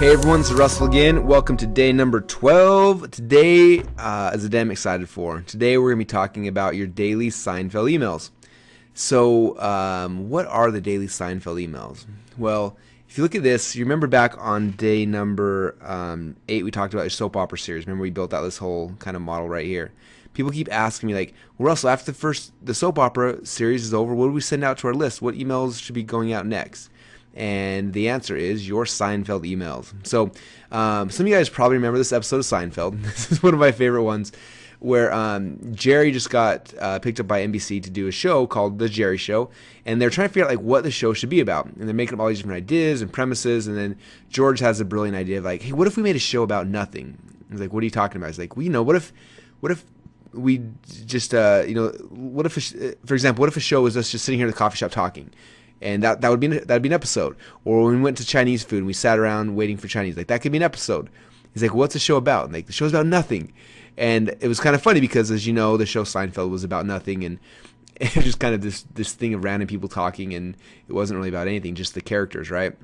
Hey everyone, it's Russell again. Welcome to day number 12. Today is a day I'm excited for. Today we're going to be talking about your daily Seinfeld emails. So what are the daily Seinfeld emails? Well, if you look at this, you remember back on day number 8 we talked about your soap opera series. Remember we built out this whole kind of model right here. People keep asking me like, well, Russell, after the soap opera series is over, what do we send out to our list? What emails should be going out next? And the answer is your Seinfeld emails. So some of you guys probably remember this episode of Seinfeld. This is one of my favorite ones where Jerry just got picked up by NBC to do a show called The Jerry Show. And they're trying to figure out like what the show should be about. And they're making up all these different ideas and premises. And then George has a brilliant idea of like, hey, what if we made a show about nothing? He's like, what are you talking about? He's like, well, you know, what if we just, what if, for example, what if a show was us just sitting here in the coffee shop talking? And that'd be an episode. Or when we went to Chinese food and we sat around waiting for Chinese, like that could be an episode. He's like, what's the show about? And like, the show's about nothing. And it was kind of funny because, as you know, the show Seinfeld was about nothing, and it was just kind of this thing of random people talking, and it wasn't really about anything, just the characters, right?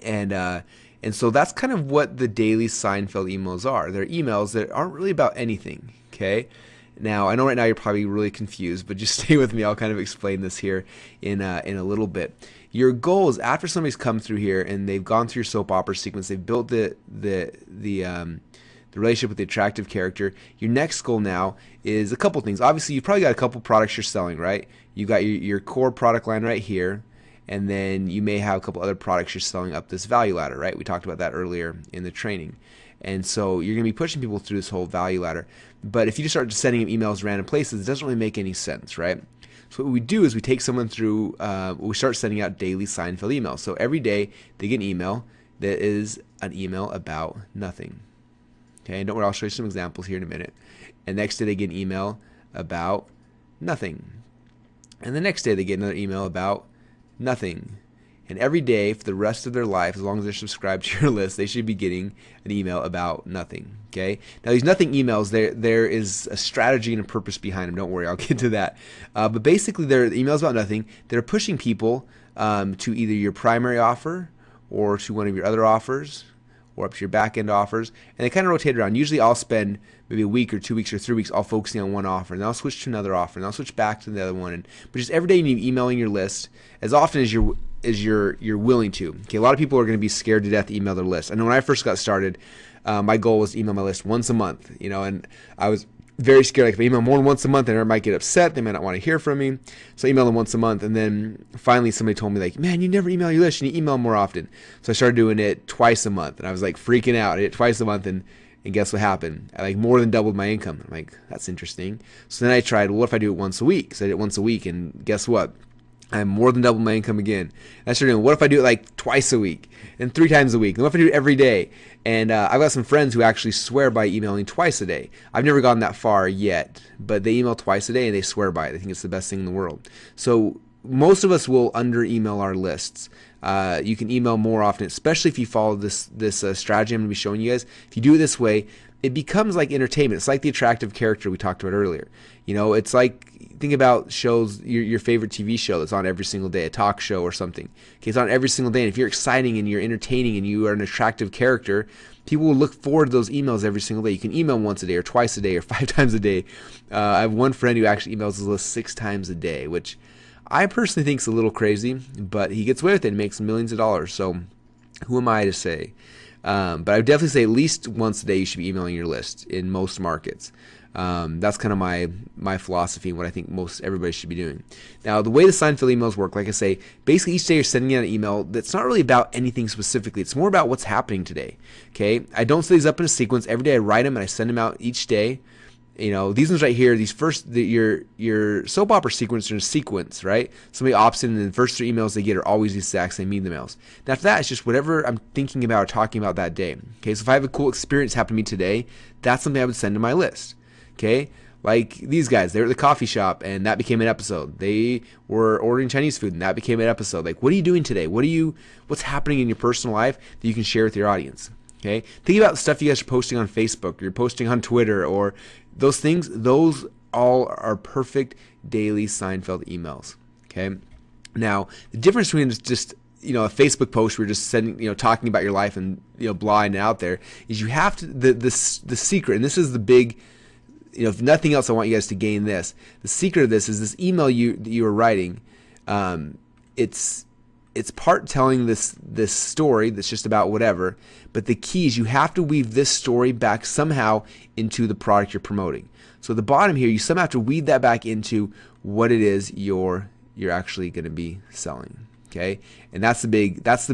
And so that's kind of what the daily Seinfeld emails are. They're emails that aren't really about anything, okay? Now, I know right now you're probably really confused, but just stay with me. I'll kind of explain this here in a little bit. Your goal is after somebody's come through here and they've gone through your soap opera sequence, they've built the relationship with the attractive character. Your next goal now is a couple things. Obviously, you've probably got a couple products you're selling, right? You've got your core product line right here, and then you may have a couple other products you're selling up this value ladder, right? We talked about that earlier in the training. And so you're going to be pushing people through this whole value ladder. But if you just start sending them emails random places, it doesn't really make any sense, right? So what we do is we take someone through, we start sending out daily Seinfeld emails. So every day they get an email that is an email about nothing. Okay, and don't worry, I'll show you some examples here in a minute. And next day they get an email about nothing. And the next day they get another email about nothing. And every day for the rest of their life, as long as they're subscribed to your list, they should be getting an email about nothing. Okay. Now these nothing emails, there is a strategy and a purpose behind them. Don't worry, I'll get to that. But basically, they're emails about nothing. They're pushing people to either your primary offer or to one of your other offers or up to your back end offers, and they kind of rotate around. Usually, I'll spend maybe a week or 2 weeks or 3 weeks all focusing on one offer, and then I'll switch to another offer, and I'll switch back to the other one. But just every day you need emailing your list as often as you're willing to. Okay, a lot of people are going to be scared to death to email their list. I know when I first got started, my goal was to email my list once a month, and I was very scared. Like if I email more than once a month, then I might get upset. They might not want to hear from me. So I emailed them once a month, and then finally somebody told me like, man, you never email your list. You need to email more often. So I started doing it twice a month, and I was like freaking out. I did it twice a month, and guess what happened? I like more than doubled my income. I'm like, that's interesting. So then I tried, well, what if I do it once a week? So I did it once a week, and guess what? I more than doubled my income again. I started doing, what if I do it like twice a week and 3 times a week? And what if I do it every day? And I've got some friends who actually swear by emailing twice a day. I've never gotten that far yet, but they email twice a day and they swear by it. They think it's the best thing in the world. So most of us will under-email our lists. You can email more often, especially if you follow this strategy I'm going to be showing you guys. If you do it this way, it becomes like entertainment. It's like the attractive character we talked about earlier. It's like, think about shows, your favorite TV show that's on every single day, a talk show or something. Okay, it's on every single day. And if you're exciting and you're entertaining and you are an attractive character, people will look forward to those emails every single day. You can email once a day or twice a day or 5 times a day. I have one friend who actually emails his list 6 times a day, which I personally think is a little crazy, but he gets away with it and makes millions of dollars. So who am I to say? But I would definitely say at least once a day you should be emailing your list in most markets. That's kind of my philosophy and what I think most everybody should be doing. Now, the way the Seinfeld emails work, like I say, basically each day you're sending out an email that's not really about anything specifically. It's more about what's happening today. Okay, I don't set these up in a sequence. Every day I write them and I send them out each day. These ones right here, your soap opera sequence are in a sequence, right? Somebody opts in, and the first 3 emails they get are always the exact same emails. Now, after that, it's just whatever I'm thinking about or talking about that day. Okay, so if I have a cool experience happen to me today, that's something I would send to my list. Okay, like these guys, they were at the coffee shop, and that became an episode. They were ordering Chinese food, and that became an episode. Like, what are you doing today? What's happening in your personal life that you can share with your audience? Okay, think about the stuff you guys are posting on Facebook, or you're posting on Twitter, or those things. Those all are perfect daily Seinfeld emails. Okay, now the difference between just a Facebook post where you're just sending, talking about your life and, blind and out there, is you have to, the secret, and this is the big, if nothing else, I want you guys to gain this. The secret of this is this email that you are writing. It's part telling this story that's just about whatever, but the key is you have to weave this story back somehow into the product you're promoting. So at the bottom here, you somehow have to weave that back into what it is you're actually going to be selling. Okay, and that's the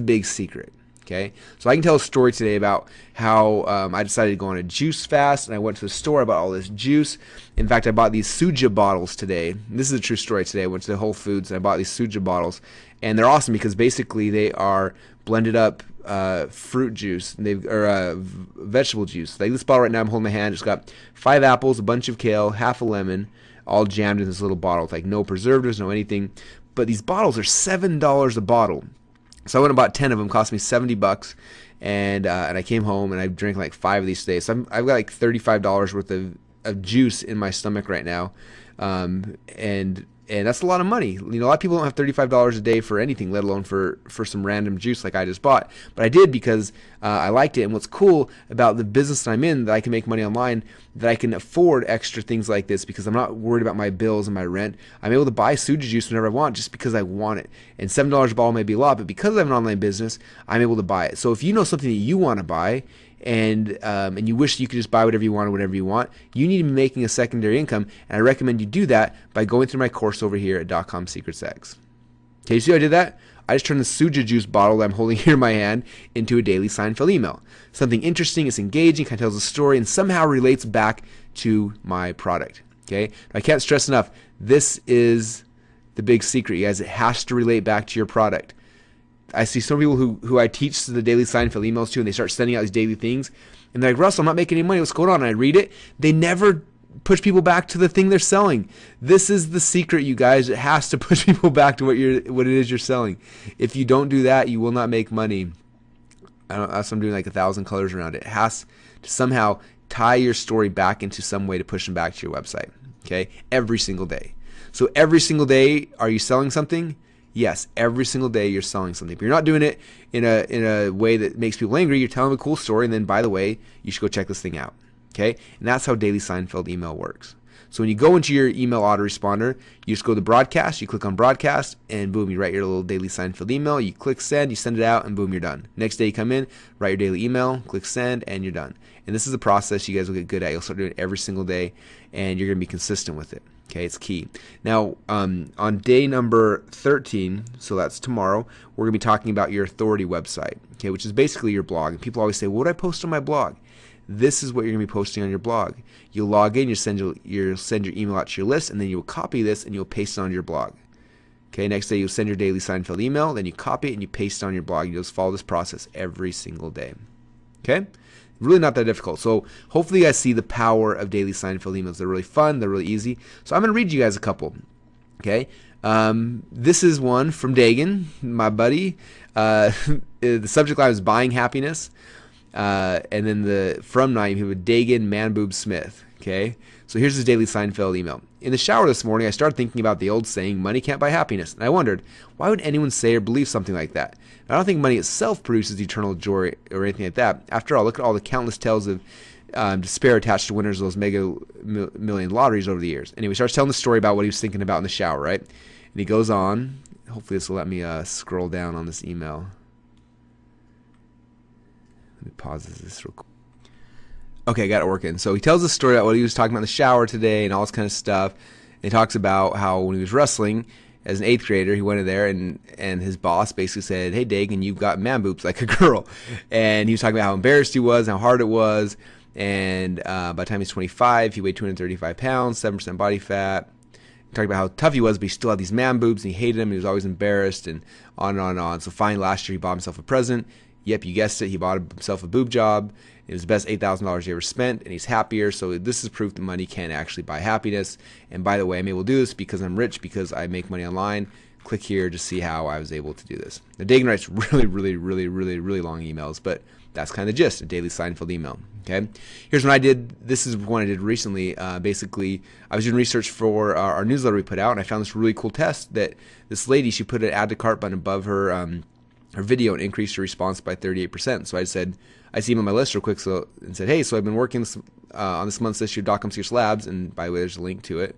big secret. Okay, so I can tell a story today about how I decided to go on a juice fast, and I went to the store. I bought all this juice. In fact, I bought these Suja bottles today. And this is a true story today. I went to the Whole Foods and I bought these Suja bottles, and they're awesome because basically they are blended up fruit juice, or vegetable juice. Like this bottle right now, I'm holding in my hand. It's got 5 apples, a bunch of kale, half a lemon, all jammed in this little bottle. It's like no preservatives, no anything. But these bottles are $7 a bottle. So I went and bought 10 of them. Cost me $70, and I came home and I drank like 5 of these today. So I've got like $35 worth of juice in my stomach right now, and that's a lot of money. A lot of people don't have $35 a day for anything, let alone for some random juice like I just bought. But I did because I liked it. And what's cool about the business that I'm in, that I can make money online, that I can afford extra things like this because I'm not worried about my bills and my rent. I'm able to buy Suja juice whenever I want just because I want it. And $7 a bottle may be a lot, but because I have an online business, I'm able to buy it. So if you know something that you want to buy, and you wish you could just buy whatever you want, whenever you want, you need to be making a secondary income, and I recommend you do that by going through my course over here at .com Secrets X. Okay, you see how I did that? I just turned the Suja juice bottle that I'm holding here in my hand into a daily Seinfeld email. Something interesting, it's engaging, kind of tells a story, and somehow relates back to my product. Okay, I can't stress enough, this is the big secret, you guys. It has to relate back to your product. I see some people who I teach the daily Seinfeld emails to, and they start sending out these daily things, and they're like, Russell, I'm not making any money, what's going on? And I read it, they never push people back to the thing they're selling. This is the secret, you guys. It has to push people back to what it is you're selling. If you don't do that, you will not make money. I'm doing like 1,000 colors around it. It has to somehow tie your story back into some way to push them back to your website. Okay, every single day. So every single day, are you selling something? Yes, every single day you're selling something. But you're not doing it in a way that makes people angry. You're telling them a cool story, and then, by the way, you should go check this thing out. Okay? And that's how Daily Seinfeld email works. So when you go into your email autoresponder, you just go to broadcast, you click on broadcast, and boom, you write your little Daily Seinfeld email, you click send, you send it out, and boom, you're done. Next day you come in, write your daily email, click send, and you're done. And this is a process you guys will get good at. You'll start doing it every single day, and you're going to be consistent with it. Okay, it's key. Now, on day number 13, so that's tomorrow, we're going to be talking about your authority website, okay, which is basically your blog. And people always say, what would I post on my blog? This is what you're going to be posting on your blog. You'll log in, you'll send your email out to your list, and then you'll copy this and you'll paste it on your blog. Okay, next day you'll send your daily Seinfeld email, then you copy it and you paste it on your blog. You just follow this process every single day. Okay? Really not that difficult. So hopefully you guys see the power of daily Seinfeld emails. They're really fun. They're really easy. So I'm going to read you guys a couple. Okay? This is one from Dagan, my buddy. The subject line is buying happiness. And then the from Naeem, he would Dagan Manboob Smith. Okay? So here's his daily Seinfeld email. In the shower this morning, I started thinking about the old saying, money can't buy happiness. And I wondered, why would anyone say or believe something like that? I don't think money itself produces eternal joy or anything like that. After all, look at all the countless tales of despair attached to winners of those mega million lotteries over the years. Anyway, he starts telling the story about what he was thinking about in the shower, right? And he goes on. Hopefully this will let me scroll down on this email. Let me pause this real quick. Okay, got it working. So he tells the story about what he was talking about in the shower today and all this kind of stuff. And he talks about how when he was wrestling as an 8th grader, he went in there and his boss basically said, hey, Dagan, you've got man boobs like a girl. And he was talking about how embarrassed he was, how hard it was. And by the time he was 25, he weighed 235 pounds, 7% body fat. He talked about how tough he was, but he still had these man boobs, and he hated them. He was always embarrassed, and on and on and on. So finally, last year, he bought himself a present. Yep, you guessed it. He bought himself a boob job. It was the best $8,000 he ever spent, and he's happier. So this is proof that money can actually buy happiness. And by the way, I'm able to do this because I'm rich, because I make money online. Click here to see how I was able to do this. Now, Dagan writes really long emails, but that's kind of the gist, a daily Seinfeld email. Okay, here's what I did. This is one I did recently. Basically, I was doing research for our newsletter we put out, and I found this really cool test that this lady, she put an add to cart button above her or video and increase your response by 38%. So I just emailed my list real quick and said, hey, so I've been working on this month's issue of .com/labs, and by the way, there's a link to it.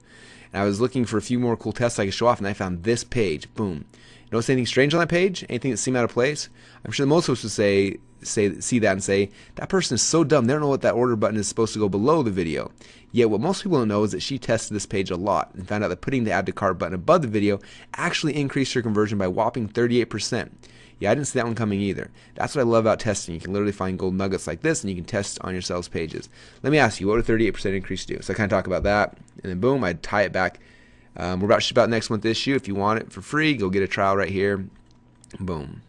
And I was looking for a few more cool tests I could show off, and I found this page. Boom. Notice anything strange on that page? Anything that seemed out of place? I'm sure most of us would see that and say, that person is so dumb, they don't know what that order button is supposed to go below the video. Yet what most people don't know is that she tested this page a lot and found out that putting the add to cart button above the video actually increased her conversion by a whopping 38%. Yeah, I didn't see that one coming either. That's what I love about testing. You can literally find gold nuggets like this, and you can test on your sales pages. Let me ask you, what would a 38% increase do? So I kind of talk about that, and then boom, I'd tie it back. We're about to ship out next month's issue. If you want it for free, go get a trial right here. Boom.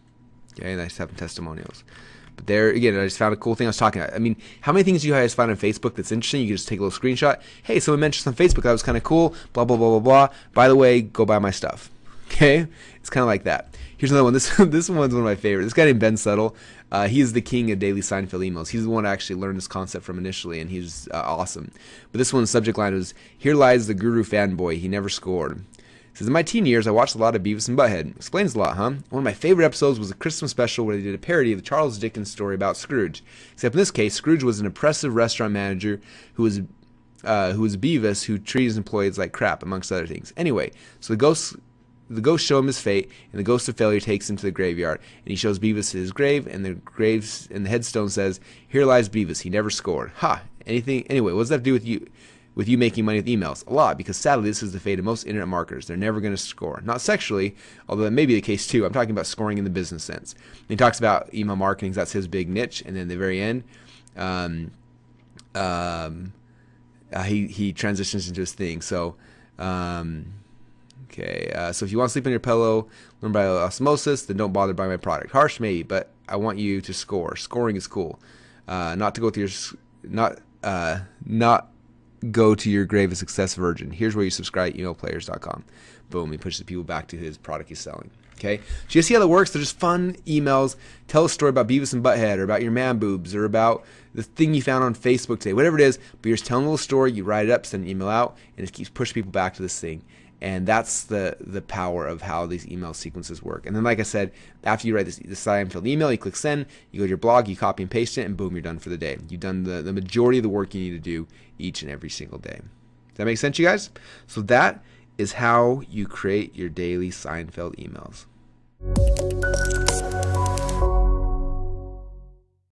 Okay, nice having testimonials. But there, again, I just found a cool thing I was talking about. I mean, how many things do you guys find on Facebook that's interesting? You can just take a little screenshot. Hey, someone mentioned on Facebook that was kind of cool, blah, blah, blah, blah, blah. By the way, go buy my stuff. Okay? It's kind of like that. Here's another one. This one's one of my favorites. This guy named Ben Settle, he is the king of daily Seinfield emails. He's the one I actually learned this concept from initially, and he's awesome. But this one's subject line was, here lies the guru fanboy. He never scored. It says, in my teen years, I watched a lot of Beavis and Butthead. Explains a lot, huh? One of my favorite episodes was a Christmas special where they did a parody of the Charles Dickens story about Scrooge. Except in this case, Scrooge was an oppressive restaurant manager who was Beavis, who treated his employees like crap, amongst other things. Anyway, so the ghosts show him his fate, and the ghost of failure takes him to the graveyard, and he shows Beavis his grave, and the headstone says, "Here lies Beavis. He never scored." Ha! Anyway, what does that have to do with you making money with emails? A lot, because sadly, this is the fate of most internet marketers. They're never going to score. Not sexually, although that may be the case too. I'm talking about scoring in the business sense. And he talks about email marketing. That's his big niche, and then at the very end, he transitions into his thing. So. Okay, so if you want to sleep on your pillow, learn by osmosis, then don't bother buying my product. Harsh, maybe, but I want you to score. Scoring is cool. Not to go to your grave a success virgin. Here's where you subscribe at emailplayers.com. Boom, he pushes people back to his product he's selling. Okay, so you see how that works? They're just fun emails. Tell a story about Beavis and Butthead, or about your man boobs, or about the thing you found on Facebook today, whatever it is. But you're just telling a little story. You write it up, send an email out, and it keeps pushing people back to this thing. And that's the power of how these email sequences work. And then, like I said, after you write this Seinfield email, you click send, you go to your blog, you copy and paste it, and boom, you're done for the day. You've done the majority of the work you need to do each and every single day. Does that make sense, you guys? So that is how you create your daily Seinfeld emails.